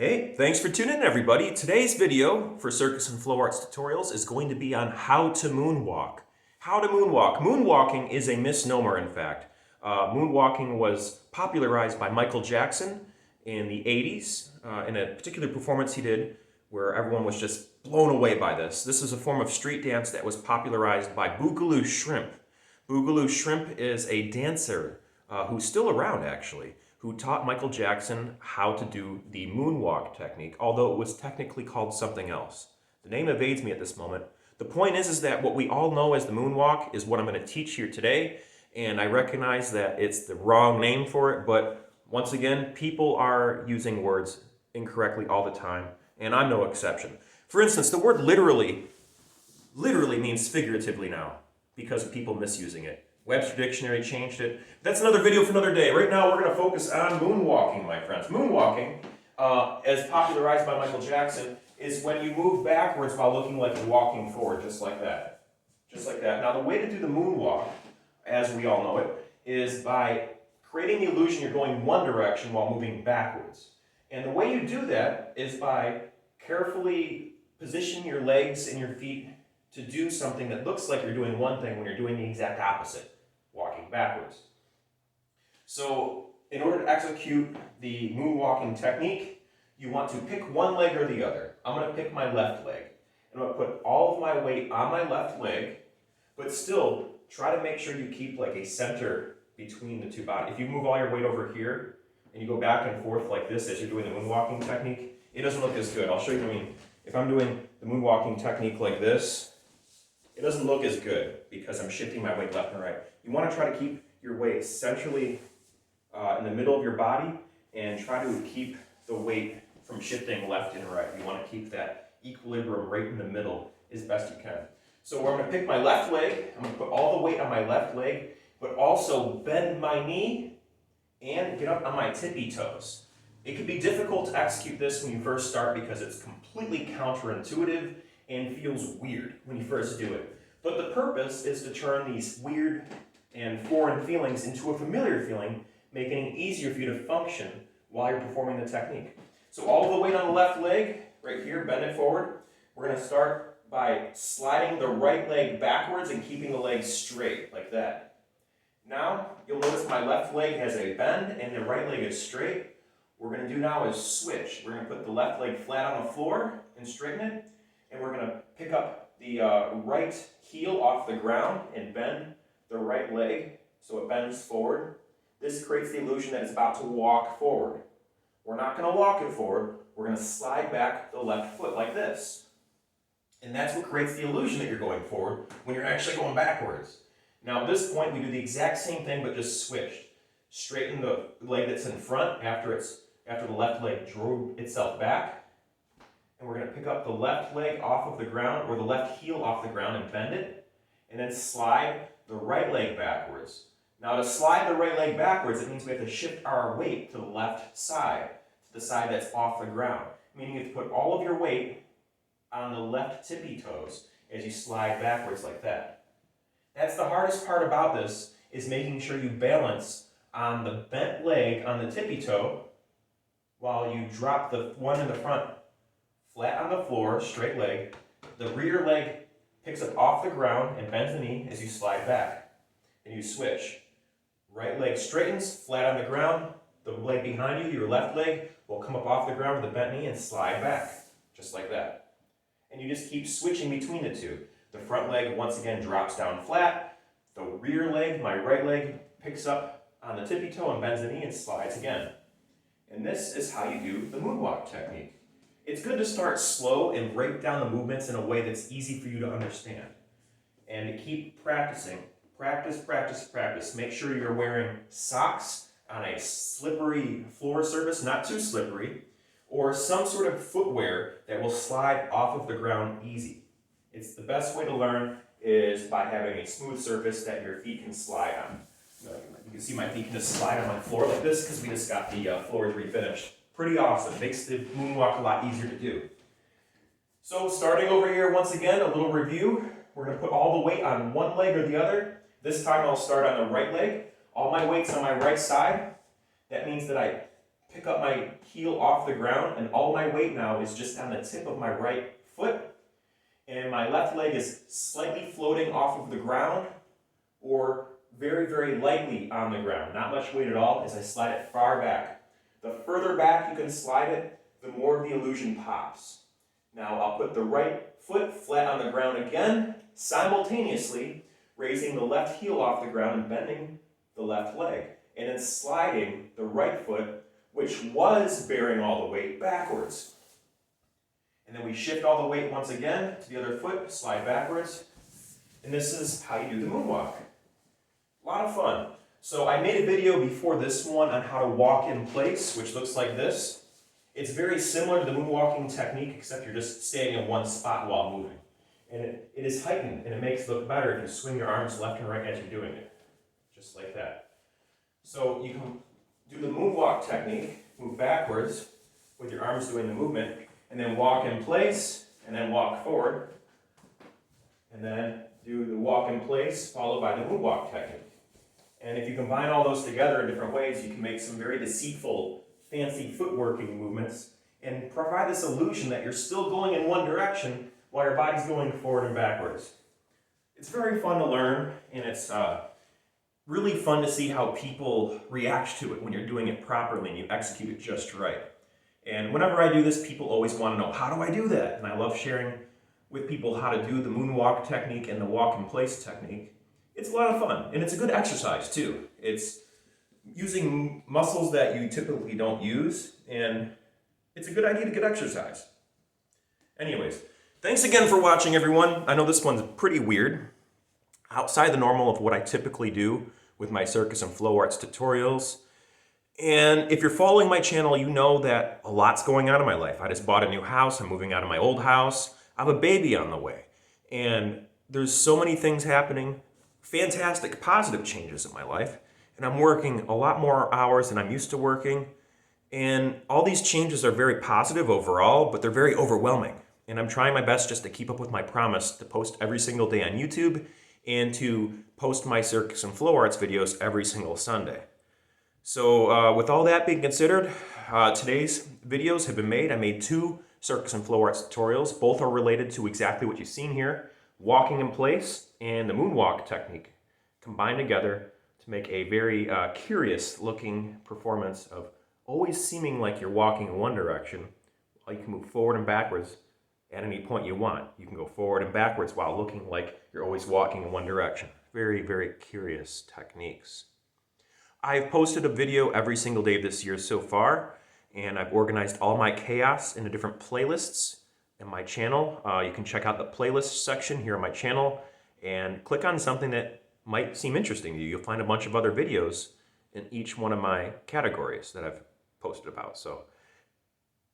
Hey, thanks for tuning in, everybody. Today's video for Circus and Flow Arts tutorials is going to be on how to moonwalk. How to moonwalk. Moonwalking is a misnomer, in fact. Moonwalking was popularized by Michael Jackson in the 80s in a particular performance he did where everyone was just blown away by this. This is a form of street dance that was popularized by Boogaloo Shrimp. Boogaloo Shrimp is a dancer who's still around, actually, who taught Michael Jackson how to do the moonwalk technique, although it was technically called something else. The name evades me at this moment. The point is that what we all know as the moonwalk is what I'm going to teach here today, and I recognize that it's the wrong name for it, but once again, people are using words incorrectly all the time, and I'm no exception. For instance, the word literally means figuratively now, because of people misusing it. Webster Dictionary changed it. That's another video for another day. Right now, we're going to focus on moonwalking, my friends. Moonwalking, as popularized by Michael Jackson, is when you move backwards while looking like you're walking forward, just like that. Just like that. Now, the way to do the moonwalk, as we all know it, is by creating the illusion you're going one direction while moving backwards. And the way you do that is by carefully positioning your legs and your feet to do something that looks like you're doing one thing when you're doing the exact opposite, walking backwards. So in order to execute the moonwalking technique, you want to pick one leg or the other. I'm going to pick my left leg. And I'm going to put all of my weight on my left leg, but still try to make sure you keep like a center between the two bodies. If you move all your weight over here and you go back and forth like this as you're doing the moonwalking technique, it doesn't look as good. I'll show you. If I'm doing the moonwalking technique like this, it doesn't look as good because I'm shifting my weight left and right. You want to try to keep your weight centrally in the middle of your body and try to keep the weight from shifting left and right. You want to keep that equilibrium right in the middle as best you can. So I'm going to pick my left leg, I'm going to put all the weight on my left leg, but also bend my knee and get up on my tippy toes. It can be difficult to execute this when you first start because it's completely counterintuitive and feels weird when you first do it. But the purpose is to turn these weird and foreign feelings into a familiar feeling, making it easier for you to function while you're performing the technique. So all the weight on the left leg, right here, bend it forward. We're going to start by sliding the right leg backwards and keeping the leg straight, like that. Now, you'll notice my left leg has a bend and the right leg is straight. What we're going to do now is switch. We're going to put the left leg flat on the floor and straighten it. And we're going to pick up the right heel off the ground and bend the right leg so it bends forward. This creates the illusion that it's about to walk forward. We're not going to walk it forward. We're going to slide back the left foot like this. And that's what creates the illusion that you're going forward when you're actually going backwards. Now at this point, we do the exact same thing but just switched. Straighten the leg that's in front after the left leg drew itself back. And we're going to pick up the left leg off of the ground, or the left heel off the ground and bend it, and then slide the right leg backwards. Now to slide the right leg backwards, it means we have to shift our weight to the left side, to the side that's off the ground, meaning you have to put all of your weight on the left tippy toes as you slide backwards like that. That's the hardest part about this, is making sure you balance on the bent leg on the tippy toe while you drop the one in the front flat on the floor, straight leg. The rear leg picks up off the ground and bends the knee as you slide back. And you switch. Right leg straightens, flat on the ground. The leg behind you, your left leg, will come up off the ground with a bent knee and slide back, just like that. And you just keep switching between the two. The front leg once again drops down flat. The rear leg, my right leg, picks up on the tippy toe and bends the knee and slides again. And this is how you do the moonwalk technique. It's good to start slow and break down the movements in a way that's easy for you to understand. And to keep practicing. Practice, practice, practice. Make sure you're wearing socks on a slippery floor surface, not too slippery, or some sort of footwear that will slide off of the ground easy. It's the best way to learn is by having a smooth surface that your feet can slide on. You can see my feet can just slide on my floor like this because we just got the floors refinished. Pretty awesome. Makes the moonwalk a lot easier to do. So starting over here once again, a little review. We're going to put all the weight on one leg or the other. This time I'll start on the right leg. All my weight's on my right side. That means that I pick up my heel off the ground, and all my weight now is just on the tip of my right foot, and my left leg is slightly floating off of the ground or very, very lightly on the ground. Not much weight at all as I slide it far back. The further back you can slide it, the more the illusion pops. Now I'll put the right foot flat on the ground again, simultaneously raising the left heel off the ground and bending the left leg, and then sliding the right foot, which was bearing all the weight, backwards. And then we shift all the weight once again to the other foot, slide backwards, and this is how you do the moonwalk. A lot of fun. So I made a video before this one on how to walk in place, which looks like this. It's very similar to the moonwalking technique, except you're just staying in one spot while moving. And it is heightened, and it makes it look better if you swing your arms left and right as you're doing it. Just like that. So you can do the moonwalk technique, move backwards with your arms doing the movement, and then walk in place, and then walk forward, and then do the walk in place followed by the moonwalk technique. And if you combine all those together in different ways, you can make some very deceitful, fancy footworking movements and provide this illusion that you're still going in one direction while your body's going forward and backwards. It's very fun to learn, and it's really fun to see how people react to it when you're doing it properly and you execute it just right. And whenever I do this, people always want to know, how do I do that? And I love sharing with people how to do the moonwalk technique and the walk in place technique. It's a lot of fun, and it's a good exercise too. It's using muscles that you typically don't use, and it's a good idea to get exercise. Anyways, thanks again for watching, everyone. I know this one's pretty weird, outside the normal of what I typically do with my Circus and Flow Arts tutorials. And if you're following my channel, you know that a lot's going on in my life. I just bought a new house, I'm moving out of my old house, I have a baby on the way, and there's so many things happening, fantastic positive changes in my life, and I'm working a lot more hours than I'm used to working, and all these changes are very positive overall, but they're very overwhelming, and I'm trying my best just to keep up with my promise to post every single day on YouTube and to post my Circus and Flow Arts videos every single Sunday. So with all that being considered, today's videos have been made. I made 2 Circus and Flow Arts tutorials. Both are related to exactly what you've seen here, walking in place and the moonwalk technique combined together to make a very curious looking performance of always seeming like you're walking in one direction while you can move forward and backwards at any point you want. You can go forward and backwards while looking like you're always walking in one direction. Very, very curious techniques. I've posted a video every single day this year so far, and I've organized all my chaos into different playlists in my channel. You can check out the playlist section here on my channel and click on something that might seem interesting to you. You'll find a bunch of other videos in each one of my categories that I've posted about. So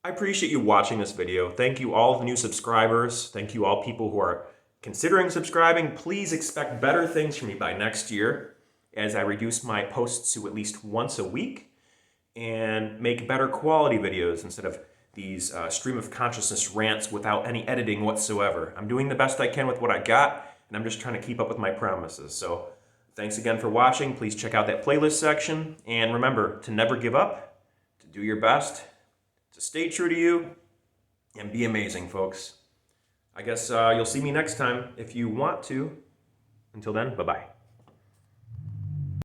I appreciate you watching this video. Thank you all the new subscribers. Thank you all people who are considering subscribing. Please expect better things from me by next year as I reduce my posts to at least once a week and make better quality videos instead of these stream of consciousness rants without any editing whatsoever. I'm doing the best I can with what I got, and I'm just trying to keep up with my promises. So thanks again for watching. Please check out that playlist section, and remember to never give up, to do your best, to stay true to you, and be amazing, folks. I guess you'll see me next time if you want to. Until then, bye-bye.